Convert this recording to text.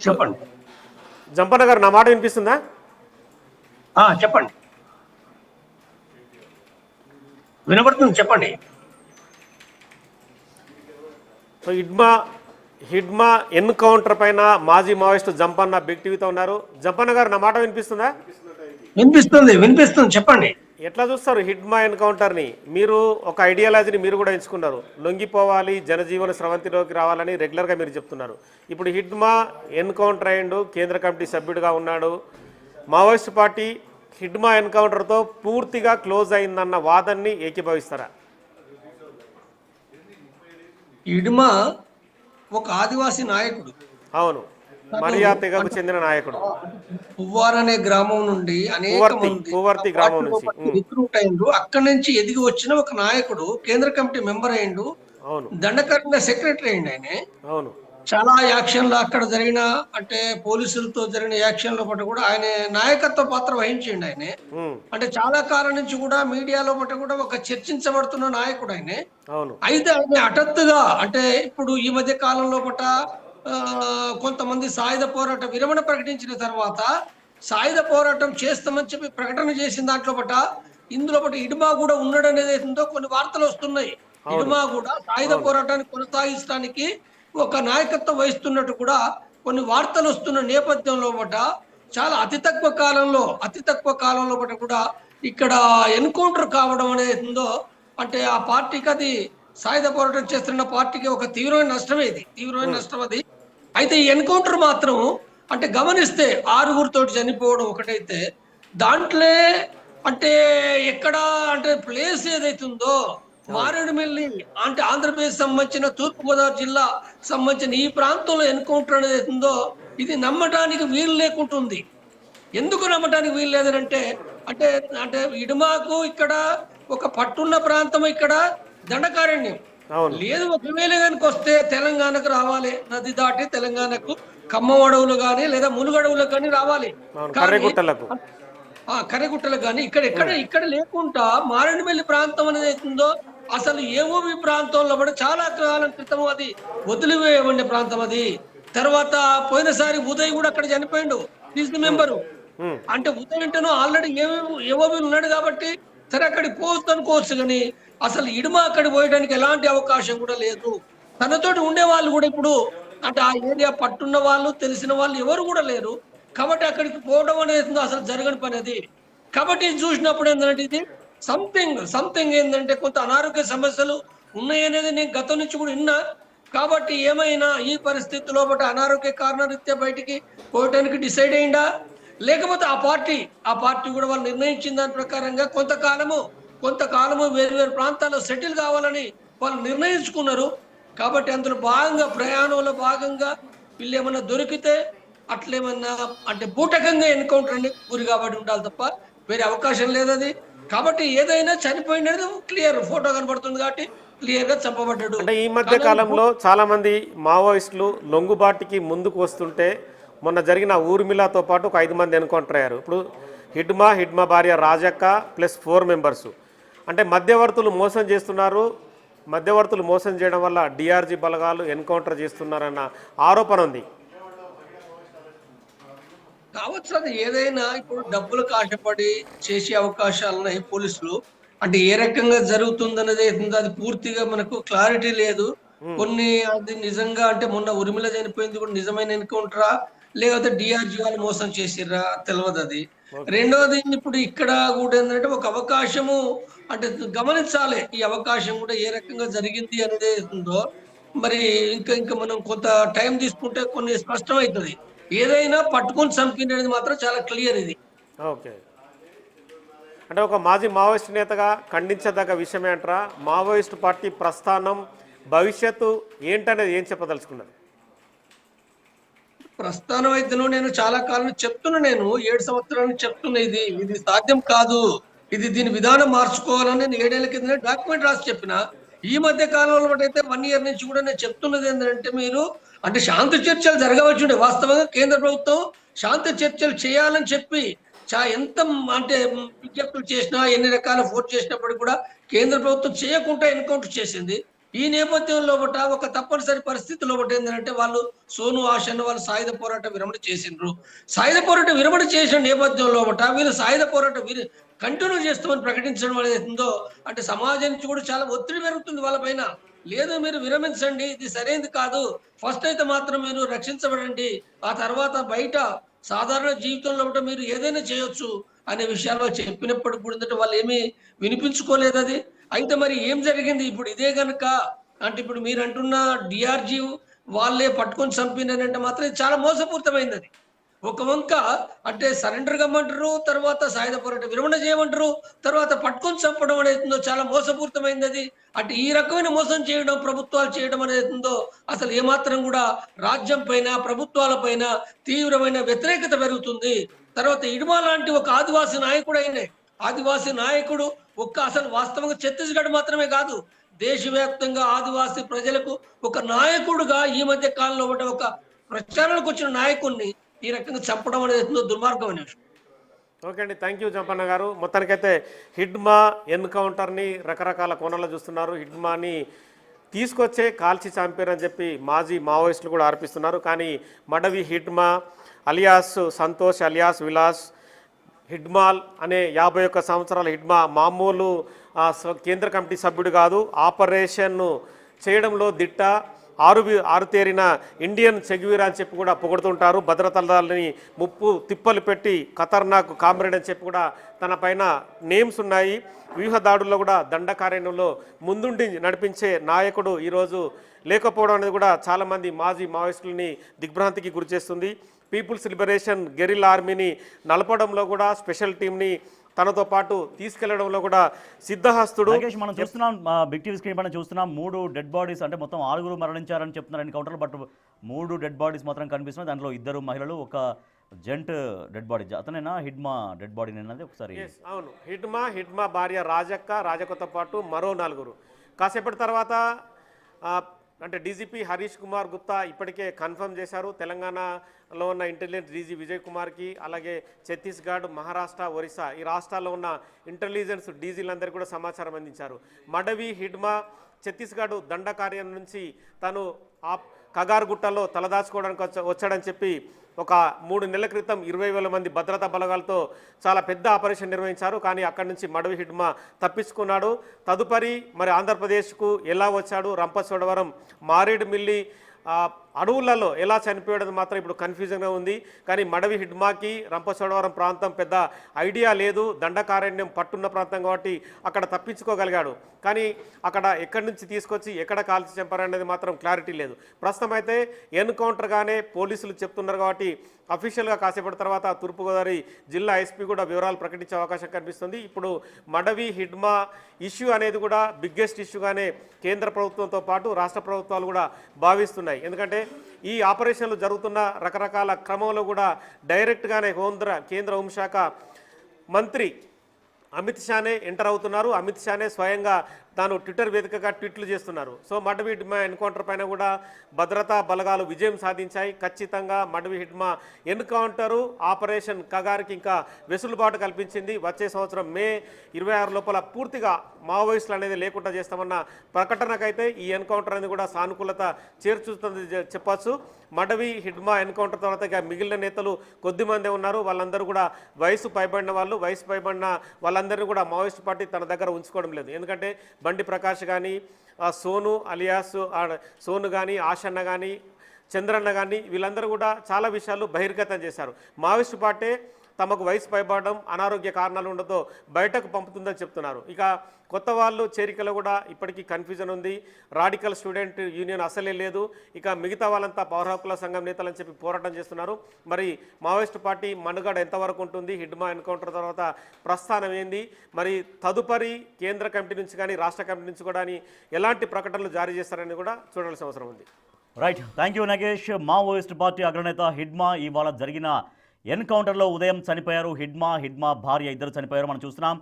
చెప్పండి. జంపన్న గారు, నా మాట వినిపిస్తుందా? చెప్పండి. వినబడుతుంది, చెప్పండి. సో హిడ్మా ఎన్కౌంటర్ పైన మాజీ మావోయిస్టు జంపన్న బిగ్ టీవీతో ఉన్నారు. జంపన్న గారు, నా మాట వినిపిస్తుందా? వినిపిస్తుంది, చెప్పండి. ఎట్లా చూస్తారు హిడ్మా ఎన్కౌంటర్ని? మీరు ఒక ఐడియాలజీని మీరు కూడా ఎంచుకున్నారు, లొంగిపోవాలి, జనజీవన స్రవంతిలోకి రావాలని రెగ్యులర్గా మీరు చెప్తున్నారు. ఇప్పుడు హిడ్మా ఎన్కౌంటర్ అయ్యిండు, కేంద్ర కమిటీ సభ్యుడిగా ఉన్నాడు. మావోయిస్ట్ పార్టీ హిడ్మా ఎన్కౌంటర్తో పూర్తిగా క్లోజ్ అయిందన్న వాదనని ఏకీభవిస్తారా? ఇడుమ ఒక ఆదివాసీ నాయకుడు. అవును, మరియా తెగకు చెందిన నాయకుడు. పువ్వార్ అనే గ్రామం నుండి అనేక మంది గ్రామం నుంచి రిక్రూట్ అయ్యిండు. అక్కడి నుంచి ఎదిగి వచ్చిన ఒక నాయకుడు, కేంద్ర కమిటీ మెంబర్ అయ్యిండు. అవును, దండకారణ్య సెక్రటరీ అయ్యిండు. ఆయన అవును, చాలా యాక్షన్లు అక్కడ జరిగిన, అంటే పోలీసులతో జరిగిన యాక్షన్ల పట్ల కూడా ఆయన నాయకత్వ పాత్ర వహించిండు. ఆయన అంటే చాలా కాలం నుంచి కూడా మీడియాలో పట్ల కూడా ఒక చర్చించబడుతున్న నాయకుడు ఆయన. అయితే ఆయన హఠాత్తుగా, అంటే ఇప్పుడు ఈ మధ్య కాలంలో పట్ల కొంతమంది సాయుధ పోరాట విరమణ ప్రకటించిన తర్వాత సాయుధ పోరాటం చేస్తామని చెప్పి ప్రకటన చేసిన దాంట్లో పట్ల ఇందులో పట్ల ఇడుమా కూడా ఉన్నాడనేది ఏంటో కొన్ని వార్తలు వస్తున్నాయి. ఇడుమా కూడా సాయుధ పోరాటాన్ని కొనసాగించడానికి ఒక నాయకత్వం వహిస్తున్నట్టు కూడా కొన్ని వార్తలు వస్తున్న నేపథ్యంలో పట్ల చాలా అతి తక్కువ కాలంలో పట్ల కూడా ఇక్కడ ఎన్కౌంటర్ కావడం అనేది ఉందో, అంటే ఆ పార్టీకి, అది సాయుధ పోరాటం చేస్తున్న పార్టీకి ఒక తీవ్రమైన నష్టం అది. అయితే ఈ ఎన్కౌంటర్ మాత్రం అంటే గమనిస్తే 6 చనిపోవడం ఒకటైతే, దాంట్లో అంటే ఎక్కడ అంటే ప్లేస్ ఏదైతుందో మారేడుమిల్లి, అంటే ఆంధ్రప్రదేశ్ సంబంధించిన తూర్పుగోదావరి జిల్లా సంబంధించిన ఈ ప్రాంతంలో ఎన్కౌంటర్ అనేది ఉందో, ఇది నమ్మటానికి వీలు లేకుంటుంది. ఎందుకు నమ్మటానికి వీలు లేదంటే, అంటే అంటే ఇడుమాకు ఇక్కడ ఒక పట్టున్న ప్రాంతం, ఇక్కడ దండకారణ్యం లేదు. ఒకవేళ కనుక వస్తే తెలంగాణకు రావాలి, నది దాటి తెలంగాణకు ఖమ్మం అడవులు కానీ లేదా ములుగడవులకు కానీ రావాలి, కర్రెగుట్టలకు కానీ. ఇక్కడ లేకుండా మారేడుమిల్లి ప్రాంతం అనేది అవుతుందో, అసలు ఏఓబి ప్రాంతంలో కూడా చాలా కాలం క్రితం అది వదిలివేయబడిన ప్రాంతం అది. తర్వాత పోయినసారి ఉదయ్ కూడా అక్కడ చనిపోయిండు, పీసీ మెంబరు. అంటే ఉదయ్ అంటేనో ఆల్రెడీ ఏఓబి ఉన్నాడు కాబట్టి సరే అక్కడికి పోవచ్చు అనుకోవచ్చు, కానీ అసలు ఇడుమా అక్కడికి పోయడానికి ఎలాంటి అవకాశం కూడా లేదు. తనతోటి ఉండే వాళ్ళు కూడా ఇప్పుడు, అంటే ఆ ఏరియా పట్టున్న వాళ్ళు, తెలిసిన వాళ్ళు ఎవరు కూడా లేరు. కాబట్టి అక్కడికి పోవడం అనేది అసలు జరగని పని అది. కాబట్టి చూసినప్పుడు ఏంటంటే ఇది సంథింగ్ ఏంటంటే కొంత అనారోగ్య సమస్యలు ఉన్నాయనేది నేను గతం నుంచి కూడా విన్నా. కాబట్టి ఏమైనా ఈ పరిస్థితిలో బట్టి అనారోగ్య కారణరీత్యా బయటికి పోవడానికి డిసైడ్ అయిందా, లేకపోతే ఆ పార్టీ కూడా వాళ్ళు నిర్ణయించిన దాని ప్రకారంగా కొంతకాలము వేరు ప్రాంతాల్లో సెటిల్ కావాలని వాళ్ళు నిర్ణయించుకున్నారు. కాబట్టి అందులో భాగంగా, ప్రయాణంలో భాగంగా వీళ్ళు ఏమన్నా దొరికితే అట్లేమన్నా అంటే బూటకంగా ఎన్కౌంటర్ అని గురి కాబట్టి ఉండాలి తప్ప వేరే అవకాశం లేదు అది. కాబట్టి ఏదైనా చనిపోయినది క్లియర్, ఫోటో కనబడుతుంది కాబట్టి క్లియర్ గా చంపబడ్డాడు. అంటే ఈ మధ్య కాలంలో చాలా మంది మావోయిస్టులు లొంగుబాటుకి ముందుకు వస్తుంటే, మొన్న జరిగిన ఊర్మిళతో పాటు ఒక 5 మంది ఎన్కౌంటర్ అయ్యారు. ఇప్పుడు హిడ్మా భార్య రాజక్క ప్లస్ 4 మెంబర్స్. అంటే మధ్యవర్తులు మోసం చేస్తున్నారు, మధ్యవర్తులు మోసం చేయడం వల్ల డిఆర్జీ బలగాలు ఎన్కౌంటర్ చేస్తున్నారన్న ఆరోపణ ఉంది. కావచ్చు, అది ఏదైనా ఇప్పుడు డబ్బులకు ఆశపడి చేసే అవకాశాలు ఉన్నాయి పోలీసులు. అంటే ఏ రకంగా జరుగుతుందన్నది అది పూర్తిగా మనకు క్లారిటీ లేదు. కొన్ని అది నిజంగా, అంటే మొన్న ఉరిమిల చనిపోయింది కూడా నిజమైన ఎన్కౌంటరా లేకపోతే డిఆర్జీ వాళ్ళు మోసం చేసిర్రా తెలియదు అది. రెండోది ఇప్పుడు ఇక్కడ కూడా ఏంటంటే ఒక అవకాశము, అంటే గమనించాలి ఈ అవకాశం కూడా ఏ రకంగా జరిగింది అనేది ఉందో. మరి ఇంకా మనం కొంత టైం తీసుకుంటే కొన్ని స్పష్టమవుతుంది. ఏదైనా పట్టుకొని చంపినది మాత్రం చాలా క్లియర్ ఇది. ఓకే, అంటే ఒక మాజీ మావోయిస్ట్ నేతగా ఖండించదగ్గ విషయమే అంటారా? మావోయిస్ట్ పార్టీ ప్రస్థానం, భవిష్యత్తు ఏంటనేది ఏం చెప్పదలుచుకున్నారు? ప్రస్థానం అయితే నేను చాలా కాలం చెప్తున్నా, నేను 7 సంవత్సరాలు చెప్తున్నా, ఇది సాధ్యం కాదు, దీని విధానం మార్చుకోవాలని నేను 7 ఏళ్ల కింద డాక్యుమెంట్ రాసి చెప్పిన. ఈ మధ్య కాలంలో అయితే 1 ఇయర్ నుంచి కూడా నేను చెప్తున్నది ఏంటంటే, మీరు అంటే శాంతి చర్చలు జరగవచ్చుండే. వాస్తవంగా కేంద్ర ప్రభుత్వం శాంతి చర్చలు చేయాలని చెప్పి ఎంత అంటే విజ్ఞప్తులు చేసినా, ఎన్ని రకాల ఫోర్స్ చేసినప్పటికీ కూడా కేంద్ర ప్రభుత్వం చేయకుండా ఎన్కౌంటర్ చేసింది. ఈ నేపథ్యంలో ఒక తప్పనిసరి పరిస్థితిలో ఏంటంటే వాళ్ళు సోను ఆశను వాళ్ళు సాయుధ పోరాట విరమణ చేసిండ్రు. సాయుధ పోరాట విరమణ చేసిన నేపథ్యంలో వీళ్ళు సాయుధ పోరాట కంటిన్యూ చేస్తామని ప్రకటించడం అనేది ఉందో అంటే సమాజం నుంచి కూడా చాలా ఒత్తిడి పెరుగుతుంది వాళ్ళ పైన. లేదు మీరు విరమించండి, ఇది సరైనది కాదు. ఫస్ట్ అయితే మాత్రం మీరు రక్షించబడండి. ఆ తర్వాత బయట సాధారణ జీవితంలో మీరు ఏదైనా చేయొచ్చు అనే విషయాలు వాళ్ళు చెప్పినప్పటికి కూడా ఏంటంటే వాళ్ళు ఏమీ వినిపించుకోలేదు అది. అయితే మరి ఏం జరిగింది? ఇప్పుడు ఇదే గనుక అంటే ఇప్పుడు మీరంటున్న డీఆర్‌జీ వాళ్ళే పట్టుకొని చంపినారంటే మాత్రం ఇది చాలా మోసపూరితమైనది. ఒక వంక అంటే సరెండర్ కమ్మంటారు, తర్వాత సాయుధ పోరాట విరమణ చేయమంటారు, తర్వాత పట్టుకొని చంపడం అనేదుందో చాలా మోసపూరితమైనది. అంటే ఈ రకమైన మోసం చేయడం, ప్రభుత్వాలు చేయడం అనేదుందో అసలు ఏమాత్రం కూడా రాజ్యం పైన, ప్రభుత్వాల పైన తీవ్రమైన వ్యతిరేకత పెరుగుతుంది. తర్వాత ఇడుమ లాంటి ఒక ఆదివాసి నాయకుడైనే ఆదివాసి నాయకుడు అసలు వాస్తవంగా ఛత్తీస్‌గఢ్ మాత్రమే కాదు, దేశవ్యాప్తంగా ఆదివాసీ ప్రజలకు ఒక నాయకుడుగా ఈ మధ్య కాలంలో ఒక ప్రచారణకు వచ్చిన నాయకుడిని ఈ రకంగా చంపడం అనేది ఎంతో దుర్మార్గమైన విషయం. ఓకే అండి, థ్యాంక్ యూ జంపన్న గారు. మొత్తానికైతే హిడ్మా ఎన్కౌంటర్ని రకరకాల కోణాల్లో చూస్తున్నారు. హిడ్మాని తీసుకొచ్చే కాల్చి చంపారని చెప్పి మాజీ మావోయిస్టులు కూడా ఆరోపిస్తున్నారు. కానీ మడవి హిడ్మా అలియాస్ సంతోష్ అలియాస్ విలాస్ హిడ్మాల్ అనే 51 సంవత్సరాల హిడ్మా మామూలు కేంద్ర కమిటీ సభ్యుడు కాదు, ఆపరేషన్ చేయడంలో దిట్ట, ఆరుతేరిన ఇండియన్ చెగువీరా అని చెప్పి కూడా పొగుడుతుంటారు. భద్రతా దళాలని ముప్పు తిప్పలు పెట్టి ఖతర్నాక్ కామ్రేడ్ అని చెప్పి కూడా తన పైన నేమ్స్ ఉన్నాయి. వ్యూహ దాడుల్లో కూడా దండకారణ్యంలో ముందుండి నడిపించే నాయకుడు ఈరోజు లేకపోవడం అనేది కూడా చాలామంది మాజీ మావోయిస్టులని దిగ్భ్రాంతికి గురిచేస్తుంది. పీపుల్స్ లిబరేషన్ గెరిల్లా ఆర్మీని నలపడంలో కూడా స్పెషల్ టీంని తనతో పాటు తీసుకెళ్లడంలో కూడా సిద్ధహస్తుడు. మనం చూస్తున్నాం, బిగ్ టీవీ స్క్రీన్ పైన చూస్తున్నాం 3 డెడ్ బాడీస్, అంటే మొత్తం 6 మరణించారని చెప్తున్నారు ఎన్కౌంటర్లో. బట్ 3 డెడ్ బాడీస్ మాత్రం కనిపిస్తున్నాయి. దాంట్లో 2 మహిళలు, ఒక జెంట్ డెడ్ బాడీ. అతనేనా హిడ్మా డెడ్ బాడీ అనేది ఒకసారి? అవును, హిడ్మా భార్య రాజక్కతో పాటు మరో 4. కాసేపటి తర్వాత అంటే డీజీపీ హరీష్ కుమార్ గుప్తా ఇప్పటికే కన్ఫర్మ్ చేశారు. తెలంగాణలో ఉన్న ఇంటెలిజెన్స్ డీజీ విజయ్ కుమార్కి, అలాగే ఛత్తీస్గఢ్, మహారాష్ట్ర, ఒరిస్సా ఈ రాష్ట్రాల్లో ఉన్న ఇంటెలిజెన్స్ డీజీలందరికీ కూడా సమాచారం అందించారు. మడవి హిడ్మా ఛత్తీస్గఢ్ దండకార్యం నుంచి తను కగార్గుట్టలో తలదాచుకోవడానికి వచ్చాడని చెప్పి ఒక 3 నెలల క్రితం 20,000 మంది భద్రతా బలగాలతో చాలా పెద్ద ఆపరేషన్ నిర్వహించారు. కానీ అక్కడి నుంచి మడవి హిడ్మా తప్పించుకున్నాడు. తదుపరి మరి ఆంధ్రప్రదేశ్కు ఎలా వచ్చాడు, రంపచోడవరం మారేడుమిల్లి అడవులలో ఎలా చనిపోయాడని మాత్రం ఇప్పుడు కన్ఫ్యూజన్గా ఉంది. కానీ మడవి హిడ్మాకి రంపచోడవరం ప్రాంతం పెద్ద ఐడియా లేదు, దండకారణ్యం పట్టున్న ప్రాంతం కాబట్టి అక్కడ తప్పించుకోగలిగాడు. కానీ అక్కడ ఎక్కడి నుంచి తీసుకొచ్చి ఎక్కడ కాల్చి చంపారనేది మాత్రం క్లారిటీ లేదు. ప్రస్తుతం అయితే ఎన్కౌంటర్గానే పోలీసులు చెప్తున్నారు కాబట్టి అఫీషియల్గా కాసేపటి తర్వాత తూర్పుగోదావరి జిల్లా ఎస్పీ కూడా వివరాలు ప్రకటించే అవకాశం కనిపిస్తుంది. ఇప్పుడు మడవి హిడ్మా ఇష్యూ అనేది కూడా బిగ్గెస్ట్ ఇష్యూగానే కేంద్ర ప్రభుత్వంతో పాటు రాష్ట్ర ప్రభుత్వాలు కూడా భావిస్తున్నాయి. ఎందుకంటే ఈ ఆపరేషన్లు జరుగుతున్న రకరకాల క్రమంలో కూడా డైరెక్ట్గానే కేంద్ర హోంశాఖ మంత్రి అమిత్ షానే ఎంటర్ అవుతున్నారు. అమిత్ షానే స్వయంగా తాను ట్విట్టర్ వేదికగా ట్వీట్లు చేస్తున్నారు. సో మడవి హిడ్మా ఎన్కౌంటర్ పైన కూడా భద్రతా బలగాలు విజయం సాధించాయి. ఖచ్చితంగా మడవి హిడ్మా ఎన్కౌంటరు ఆపరేషన్ కగార్కి ఇంకా వెసులుబాటు కల్పించింది. వచ్చే సంవత్సరం మే 26 లోపల పూర్తిగా మావోయిస్టులు అనేది లేకుండా చేస్తామన్న ప్రకటనకైతే ఈ ఎన్కౌంటర్ అనేది కూడా సానుకూలత చేర్చుతుంది చెప్పచ్చు. మడవి హిడ్మా ఎన్కౌంటర్ తర్వాత ఇక మిగిలిన నేతలు కొద్దిమందే ఉన్నారు. వాళ్ళందరూ కూడా వయసు పైబడిన వాళ్ళందరినీ కూడా మావోయిస్టు పార్టీ తన దగ్గర ఉంచుకోవడం లేదు. ఎందుకంటే బండి ప్రకాష్ కానీ, సోను అలియాస్ సోను కానీ, ఆశన్న కానీ, చంద్రన్న కానీ వీళ్ళందరూ కూడా చాలా విషయాలు బహిర్గతం చేశారు. మావోయిస్టు పార్టీ తమకు వయసు పైబడడం, అనారోగ్య కారణాలు ఉండతో బయటకు పంపుతుందని చెప్తున్నారు. ఇక కొత్త వాళ్ళు చేరికలో కూడా ఇప్పటికీ కన్ఫ్యూజన్ ఉంది. రాడికల్ స్టూడెంట్ యూనియన్ అసలే లేదు. ఇక మిగతా వాళ్ళంతా పౌర హక్కుల సంఘం నేతలని చెప్పి పోరాటం చేస్తున్నారు. మరి మావోయిస్టు పార్టీ మనుగడ ఎంతవరకు ఉంటుంది, హిడ్మా ఎన్కౌంటర్ తర్వాత ప్రస్థానం ఏంది, మరి తదుపరి కేంద్ర కమిటీ నుంచి కానీ రాష్ట్ర కమిటీ నుంచి కూడా ఎలాంటి ప్రకటనలు జారీ చేస్తారని కూడా చూడాల్సిన అవసరం ఉంది. Right, thank you Nagesh. Maoist party అగ్రనేత హిడ్మా ఇవాళ జరిగిన ఎన్కౌంటర్లో ఉదయం చనిపోయారు. హిడ్మా భార్య ఇద్దరు చనిపోయారు మనం చూస్తున్నాం.